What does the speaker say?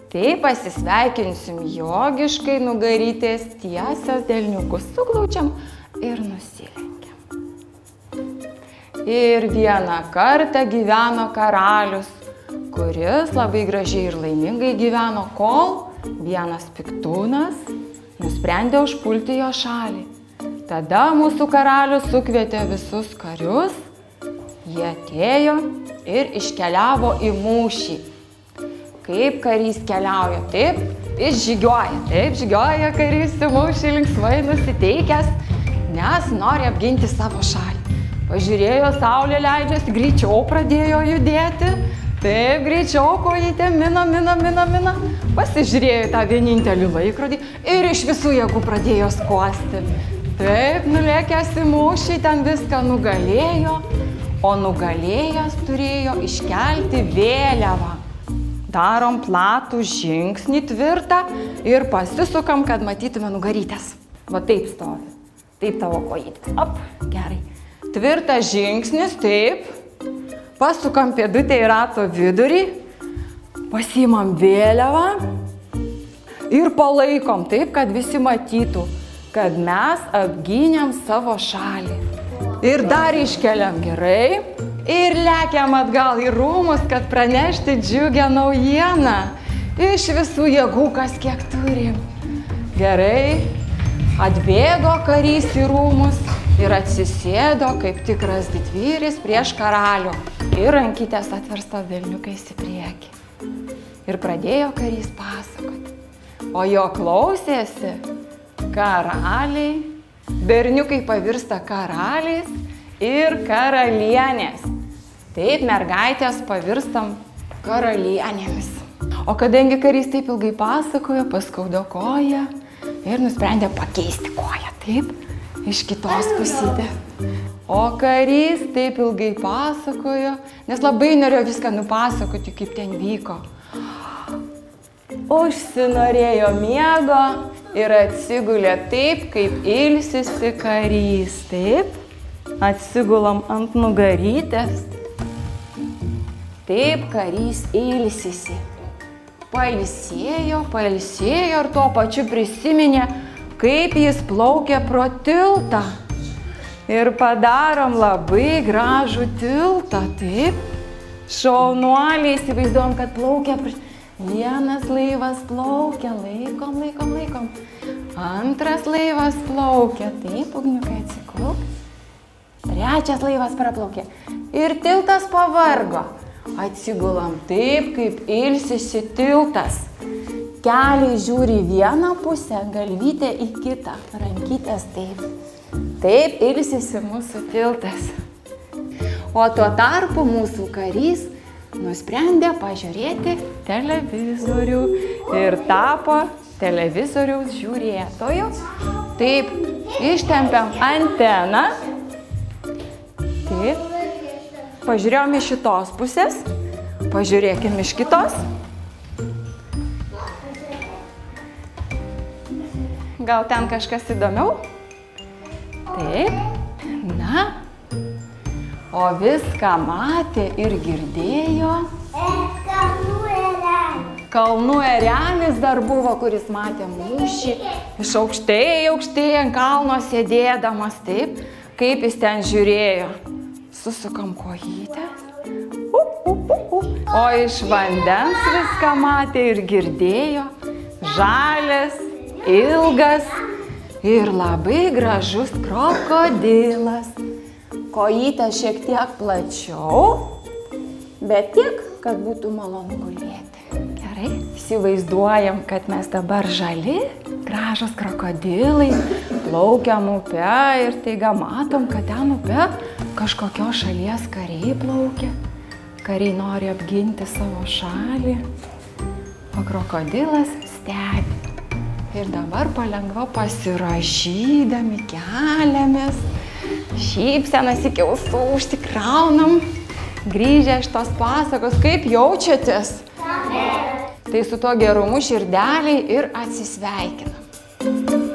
Tai pasisveikinsim jogiškai, nugarytės tiesios, delniukus suglaučiam ir nusilenkiam. Ir vieną kartą gyveno karalius, kuris labai gražiai ir laimingai gyveno, kol vienas piktūnas nusprendė užpulti jo šalį. Tada mūsų karalius sukvietė visus karius, jie atėjo ir iškeliavo į mūšį. Kaip karys keliauja, taip, jis žygiuoja, taip, žygiuoja karys į mūšį linksmai nusiteikęs, nes nori apginti savo šalį. Pažiūrėjo, saulė leidžiasi, greičiau pradėjo judėti, taip, greičiau kojytė mina, pasižiūrėjo tą vienintelį laikrodį ir iš visų jėgų pradėjo skuosti. Taip, nulėkęs į mūšį, ten viską nugalėjo, o nugalėjęs turėjo iškelti vėliavą. Darom platų žingsnį tvirtą ir pasisukam, kad matytume nugarytės. Va taip stovi. Taip tavo kojytės. Op, gerai. Tvirtas žingsnis, taip. Pasukam pėdutę į rato vidurį. Pasiimam vėliavą. Ir palaikom taip, kad visi matytų, kad mes apgynėm savo šalį. Ir dar iškeliam gerai. Ir lekiam atgal į rūmus, kad pranešti džiugią naujieną. Iš visų jėgų, kas kiek turim. Gerai. Atbėgo karys į rūmus ir atsisėdo kaip tikras didvyris prieš karalių. Ir rankytės atverstos delniukais į priekį. Ir pradėjo karys pasakoti. O jo klausėsi karaliai. Berniukai pavirsta karaliais ir karalienės. Taip, mergaitės pavirstam karalienėmis. O kadangi karys taip ilgai pasakojo, paskaudo koją ir nusprendė pakeisti koją, taip, iš kitos pusytės. O karys taip ilgai pasakojo, nes labai norėjo viską nupasakoti, kaip ten vyko. Užsinorėjo miego ir atsigulė taip, kaip ilsisi karys, taip. Atsigulam ant nugarytės. Taip karys ilsisi. Pailsėjo ir tuo pačiu prisiminė, kaip jis plaukė pro tiltą. Ir padarom labai gražų tiltą, taip. Šaunuoliai, įsivaizduojam, kad plaukia. Vienas laivas plaukia, laikom. Antras laivas plaukia, taip, ugniukai atsiklauk. Trečias laivas praplaukė. Ir tiltas pavargo. Atsigulam taip, kaip ilsisi tiltas. Keliai žiūri į vieną pusę, galvytė į kitą. Rankytės taip. Taip ilsisi mūsų tiltas. O tuo tarpu mūsų karys nusprendė pažiūrėti televizorių ir tapo televizoriaus žiūrėtoju. Taip, ištempiam anteną. Taip. Pažiūrėjom iš šitos pusės, pažiūrėkim iš kitos. Gal ten kažkas įdomiau? Taip, na, o viską matė ir girdėjo. Kalnų erelis dar buvo, kuris matė mūšį iš aukštai ant kalno sėdėdamas, taip, kaip jis ten žiūrėjo. Susukam kojytės. O iš vandens viską matė ir girdėjo. Žalias, ilgas ir labai gražus krokodilas. Kojytės šiek tiek plačiau, bet tiek, kad būtų malonu gulėti. Gerai, įsivaizduojam, kad mes dabar žali, gražus krokodilai, plaukiam upe ir taiga matom, kad ten upe kažkokios šalies kariai plaukia. Kariai nori apginti savo šalį, o krokodilas stebi. Ir dabar palengva pasirašydami keliamės, šypsenas iki ausų užsikraunam, grįžę iš tos pasakos, kaip jaučiatės? Tai su tuo gerumu širdeliai ir atsisveikinam.